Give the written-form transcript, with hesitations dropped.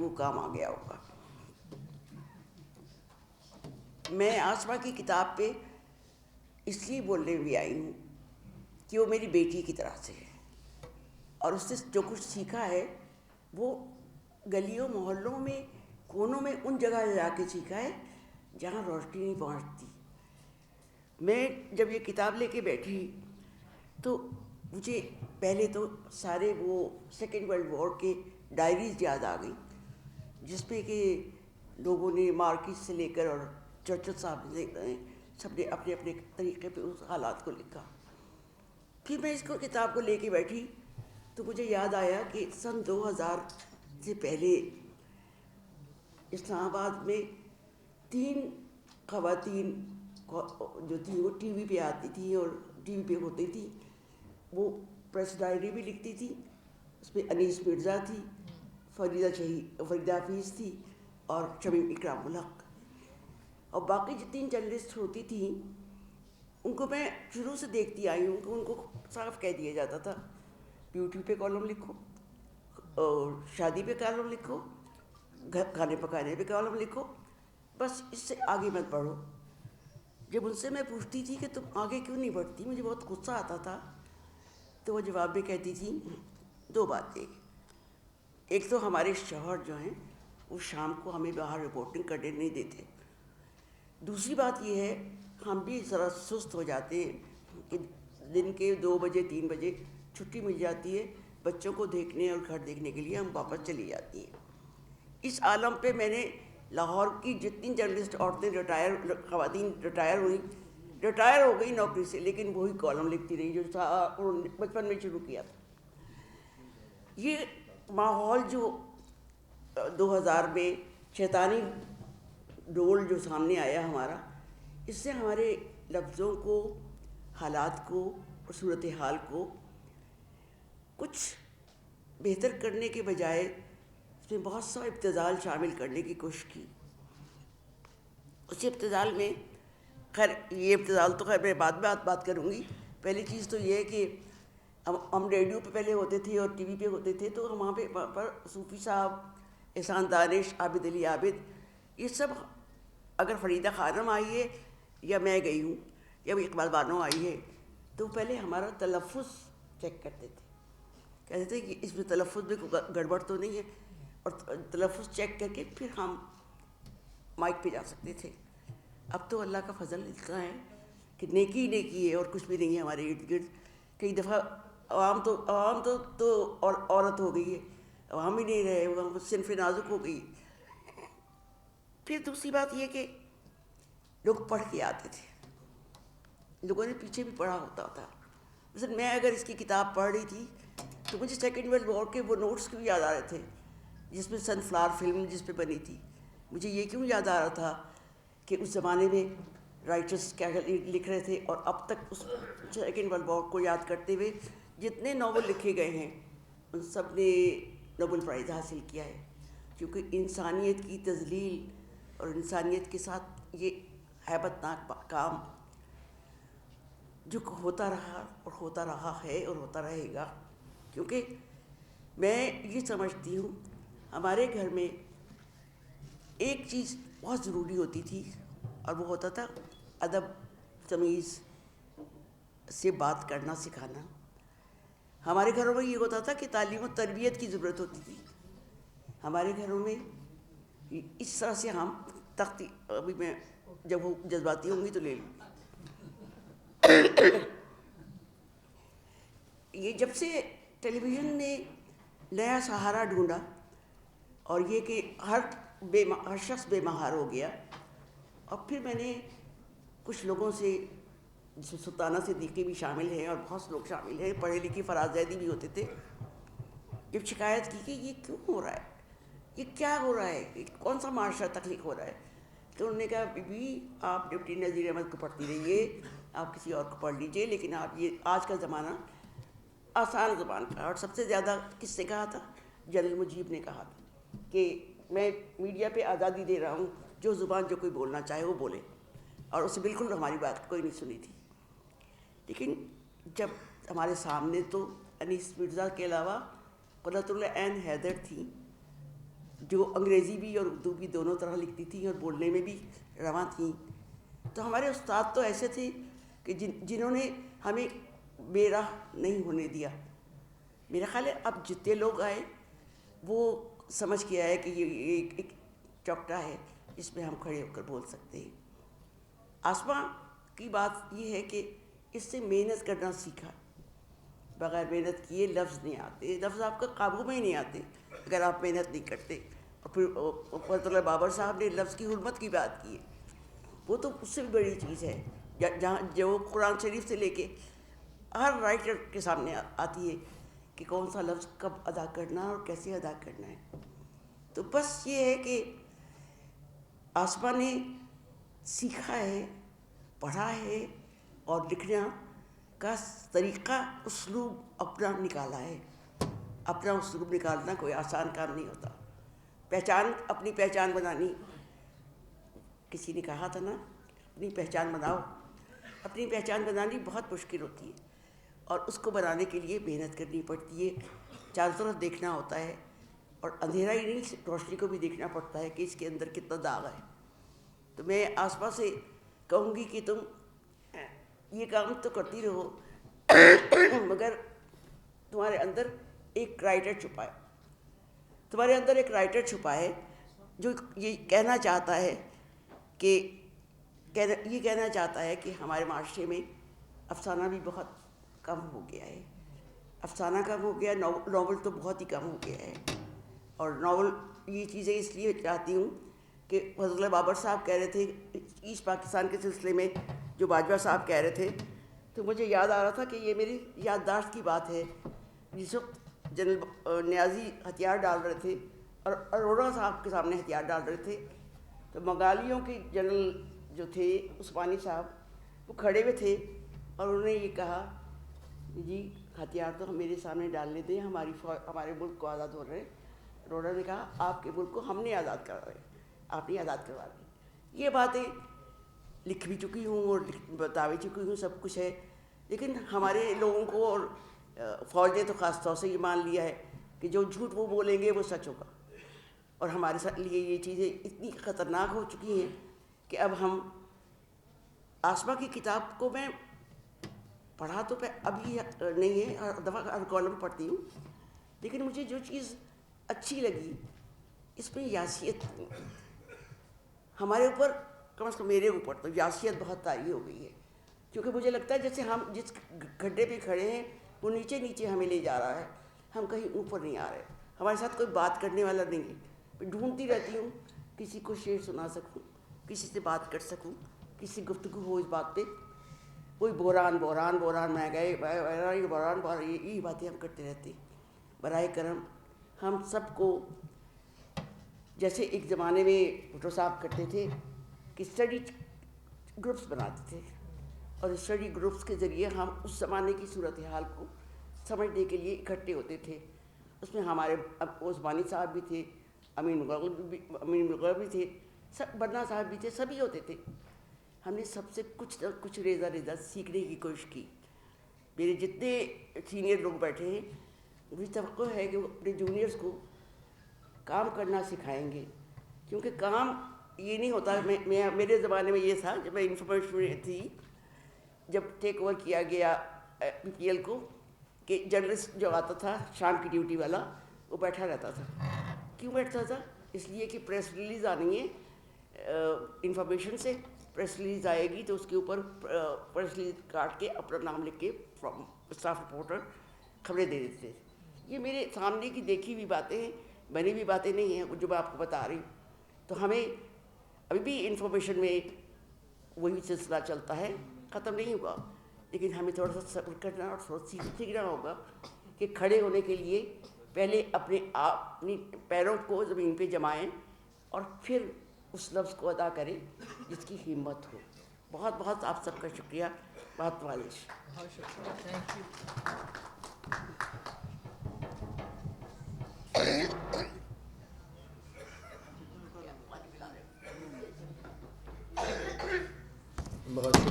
وہ کام آ گیا ہوگا. میں آسما کی کتاب پہ اس لیے بولنے بھی آئی ہوں کہ وہ میری بیٹی کی طرح سے ہے، اور اس سے جو کچھ سیکھا ہے وہ گلیوں محلوں میں کونوں میں ان جگہ جا کے سیکھا ہے جہاں روشنی نہیں پہنچتی. میں جب یہ کتاب لے کے بیٹھی تو مجھے پہلے تو سارے وہ سیکنڈ ورلڈ وار کے ڈائریز یاد آ گئی، جس پہ کہ لوگوں نے مارکس سے لے کر اور چرچل صاحب نے سب نے اپنے اپنے طریقے پہ اس حالات کو لکھا. پھر میں اس کو کتاب کو لے کے بیٹھی تو مجھے یاد آیا کہ سن 2000 سے پہلے اسلام آباد میں 3 خواتین جو تھیں وہ ٹی وی پہ آتی تھیں اور ٹی وی پہ ہوتی تھیں. وہ پریس ڈائری بھی لکھتی تھی، اس میں انیس مرزا تھی، فریدہ حفیظ تھی اور شمیم اکرام الحق، اور باقی جتنی جرنلسٹ ہوتی تھیں ان کو میں شروع سے دیکھتی آئی ہوں کہ ان کو صاف کہہ دیا جاتا تھا بیوٹی پہ کالم لکھو اور شادی پہ کالم لکھو، کھانے پکانے پہ کالم لکھو، بس اس سے آگے مت بڑھو. جب ان سے میں پوچھتی تھی کہ تم آگے کیوں نہیں بڑھتی، مجھے بہت غصہ آتا تھا، تو وہ جواب میں کہتی تھی 2 باتیں. ایک تو ہمارے شوہر جو ہیں وہ شام کو ہمیں باہر رپورٹنگ کرنے نہیں دیتے. دوسری بات یہ ہے ہم بھی ذرا سست ہو جاتے ہیں کہ دن کے 2 بجے 3 بجے چھٹی مل جاتی ہے بچوں کو دیکھنے اور گھر دیکھنے کے لیے ہم واپس چلی جاتی ہیں. اس عالم پہ میں نے لاہور کی جتنی جرنلسٹ عورتیں خواتین ریٹائر ہو گئی نوکری سے، لیکن وہی کالم لکھتی رہی جو انہوں نے بچپن میں شروع کیا تھا. یہ ماحول جو 2000 میں شیطانی ڈول جو سامنے آیا ہمارا، اس سے ہمارے لفظوں کو، حالات کو اور صورتحال کو کچھ بہتر کرنے کے بجائے اس میں بہت سا ابتذال شامل کرنے کی کوشش کی. اس ابتذال میں خیر یہ ابتذال تو خیر میں بعد میں بات کروں گی. پہلی چیز تو یہ ہے کہ ہم ریڈیو پہ پہلے ہوتے تھے اور ٹی وی پہ ہوتے تھے، تو وہاں پر صوفی صاحب، احسان دانش، عابد علی عابد، یہ سب اگر فریدہ خانم آئی ہے یا میں گئی ہوں یا اقبال بانو آئی ہے تو پہلے ہمارا تلفظ چیک کرتے تھے، کہتے تھے کہ اس میں تلفظ میں کوئی گڑبڑ تو نہیں ہے، اور تلفظ چیک کر کے پھر ہم مائک پہ جا سکتے تھے. اب تو اللہ کا فضل اتنا ہے کہ نیکی نیکی ہے اور کچھ بھی نہیں ہے ہمارے ارد گرد. کئی دفعہ عوام تو عورت ہو گئی ہے، عوام ہی نہیں رہے، وہ صنف نازک ہو گئی. پھر دوسری بات یہ کہ لوگ پڑھ کے آتے تھے، لوگوں نے پیچھے بھی پڑھا ہوتا تھا. مثلا میں اگر اس کی کتاب پڑھ رہی تھی تو مجھے سیکنڈ ورلڈ وار کے وہ نوٹس کیوں یاد آ رہے تھے جس میں سن فلاور فلم جس پہ بنی تھی. مجھے یہ کیوں یاد آ رہا تھا کہ اس زمانے میں رائٹرس کیا لکھ رہے تھے، اور اب تک اس سیکنڈ ورلڈ وار کو یاد کرتے ہوئے جتنے ناول لکھے گئے ہیں ان سب نے نوبل پرائز حاصل کیا ہے. کیونکہ انسانیت کی تذلیل اور انسانیت کے ساتھ یہ ہیبت ناک کام جو ہوتا رہا اور ہوتا رہا ہے اور ہوتا رہے گا. کیونکہ میں یہ سمجھتی ہوں ہمارے گھر میں ایک چیز بہت ضروری ہوتی تھی اور وہ ہوتا تھا ادب تمیز سے بات کرنا سکھانا. ہمارے گھروں میں یہ ہوتا تھا کہ تعلیم و تربیت کی ضرورت ہوتی تھی. ہمارے گھروں میں اس طرح سے ہم تختی، ابھی میں جب وہ جذباتی ہوں گی تو لے لوں. یہ جب سے ٹیلی ویژن نے نیا سہارا ڈھونڈا اور یہ کہ ہر شخص بے مہار ہو گیا، اور پھر میں نے کچھ لوگوں سے جس میں سلطانہ صدیقی بھی شامل ہیں اور بہت سے لوگ شامل ہیں، پڑھے لکھے فراز زیدی بھی ہوتے تھے، جب شکایت کی کہ یہ کیوں ہو رہا ہے، یہ کیا ہو رہا ہے، یہ کون سا معاشرہ تخلیق ہو رہا ہے، تو انہوں نے کہا بی بی آپ ڈپٹی نذیر احمد کو پڑھتی رہیے، آپ کسی اور کو پڑھ لیجئے، لیکن آپ یہ آج کا زمانہ آسان زبان کا. اور سب سے زیادہ کس نے کہا تھا؟ جنرل مجیب نے کہا تھا کہ میں میڈیا پہ آزادی دے رہا ہوں، جو زبان جو کوئی بولنا چاہے وہ بولے، اور اسے بالکل ہماری بات کوئی نہیں سنی تھی. لیکن جب ہمارے سامنے تو انیس مرزا کے علاوہ قرۃ العین حیدر تھی जो अंग्रेज़ी भी और उर्दू भी दोनों तरह लिखती थी और बोलने में भी रवां थी। तो हमारे उस्ताद तो ऐसे थे कि जिन्होंने हमें बेराह नहीं होने दिया। मेरा ख्याल है अब जितने लोग आए वो समझ के आए कि ये एक चौकटा है जिसमें हम खड़े होकर बोल सकते हैं। आसमां की बात ये है कि इससे मेहनत करना सीखा। बग़ैर मेहनत किए लफ्ज़ नहीं आते, लफ्ज़ आपका काबू में ही नहीं आते अगर आप मेहनत नहीं करते। और फिर फजलुल्लाह बाबर साहब ने लफ्ज़ की हुर्मत की बात की है, वो तो उससे भी बड़ी चीज़ है जहाँ जो कुरान शरीफ से लेके हर राइटर के सामने आती है कि कौन सा लफ्ज़ कब अदा करना है और कैसे अदा करना है। तो बस ये है कि आसमा ने सीखा है, पढ़ा है और लिखना का तरीक़ा उसलूब अपना निकाला है। अपना उसलूब निकालना कोई आसान काम नहीं होता। अपनी पहचान बनानी, किसी ने कहा था ना, अपनी पहचान बनाओ। अपनी पहचान बनानी बहुत मुश्किल होती है और उसको बनाने के लिए मेहनत करनी पड़ती है। चारों तरफ देखना होता है और अंधेरा ही नहीं, रोशनी को भी देखना पड़ता है कि इसके अंदर कितना दाग है। तो मैं आसपास से कहूँगी कि तुम ये काम तो करती रहो मगर तुम्हारे अंदर एक राइटर छुपा है, तुम्हारे अंदर एक राइटर छुपा है जो ये कहना चाहता है कि ये कहना चाहता है कि हमारे माशरे में अफसाना भी बहुत कम हो गया है। अफसाना कम हो गया, नावल तो बहुत ही कम हो गया है। और नावल ये चीज़ें इसलिए चाहती हूँ कि फजलुल्लाह बाबर साहब कह रहे थे ईस्ट पाकिस्तान के सिलसिले में, जो बाजवा साहब कह रहे थे, तो मुझे याद आ रहा था कि ये मेरी याददाश्त की बात है। जिस वक्त जनरल न्याजी हथियार डाल रहे थे और अरोड़ा साहब के सामने हथियार डाल रहे थे, तो बंगालियों के जनरल जो थे उस्मानी साहब, वो खड़े हुए थे और उन्होंने ये कहा, जी हथियार तो हम मेरे सामने डालने दें, हमारे मुल्क को आज़ाद हो रहे हैं। अरोड़ा ने कहा, आपके मुल्क को हमने आज़ाद करा रहे, आप नहीं आज़ाद करवा रहे। ये बातें लिख भी चुकी हूँ और बता भी चुकी हूँ, सब कुछ है। लेकिन हमारे लोगों को और फ़ौज ने तो ख़ास तौर से ये मान लिया है कि जो झूठ वो बोलेंगे वो सच होगा। और हमारे लिए ये चीज़ें इतनी ख़तरनाक हो चुकी हैं कि अब हम आसमा की किताब को मैं पढ़ा तो अभी नहीं है, हर दफ़ा हर कॉलम पढ़ती हूँ, लेकिन मुझे जो चीज़ अच्छी लगी इसमें यासियत हमारे ऊपर, कम से कम मेरे ऊपर तो यासियत बहुत तारी हो गई है। क्योंकि मुझे लगता है जैसे हम जिस गड्ढे पे खड़े हैं वो नीचे नीचे हमें ले जा रहा है, हम कहीं ऊपर नहीं आ रहे। हमारे साथ कोई बात करने वाला नहीं है। मैं ढूंढती रहती हूँ किसी को शेर सुना सकूँ, किसी से बात कर सकूँ, किसी गुफ्तगू हो इस बात पे। कोई बोरान मैं गए बोरान यही बातें हम करते रहते। बराए करम हम सबको, जैसे एक ज़माने में भुट्टो साहब करते थे कि स्टडी ग्रुप्स बनाते थे और स्टडी ग्रुप्स के ज़रिए हम उस ज़माने की सूरत हाल को समझने के लिए इकट्ठे होते थे। उसमें हमारे उस्मानी साहब भी थे, अमीन मुग़ल भी थे, सब बन्ना साहब भी थे, सभी होते थे। हमने सबसे कुछ न कुछ रेज़ा सीखने की कोशिश की। मेरे जितने सीनियर लोग बैठे हैं, मुझे तवक्को है कि वो अपने जूनियर्स को काम करना सिखाएंगे। क्योंकि काम ये नहीं होता, मेरे ज़माने में ये था, जब मैं इंफॉर्मेशन में थी, जब टेक ओवर किया गया PPL को, कि जर्नलिस्ट जो आता था शाम की ड्यूटी वाला, वो बैठा रहता था। क्यों बैठता था? इसलिए कि प्रेस रिलीज़ आनी है, इंफॉर्मेशन से प्रेस रिलीज़ आएगी तो उसके ऊपर प्रेस रिलीज़ काट के अपना नाम लिख के फ्रॉम स्टाफ रिपोर्टर खबरें दे देते थे। ये मेरे सामने की देखी हुई बातें हैं, बनी हुई बातें नहीं हैं जो मैं आपको बता रही हूँ। तो हमें अभी भी इंफॉर्मेशन में वही सिलसिला चलता है, ख़त्म नहीं हुआ। लेकिन हमें थोड़ा सा सब्र करना और थोड़ा सीखना होगा कि खड़े होने के लिए पहले अपनी पैरों को ज़मीन पे जमाएं और फिर उस लफ्ज़ को अदा करें जिसकी हिम्मत हो। बहुत बहुत आप सबका शुक्रिया, बहुत वालिश। बहुत शुक्रिया, थैंक यू। बहुत शुक्रिया।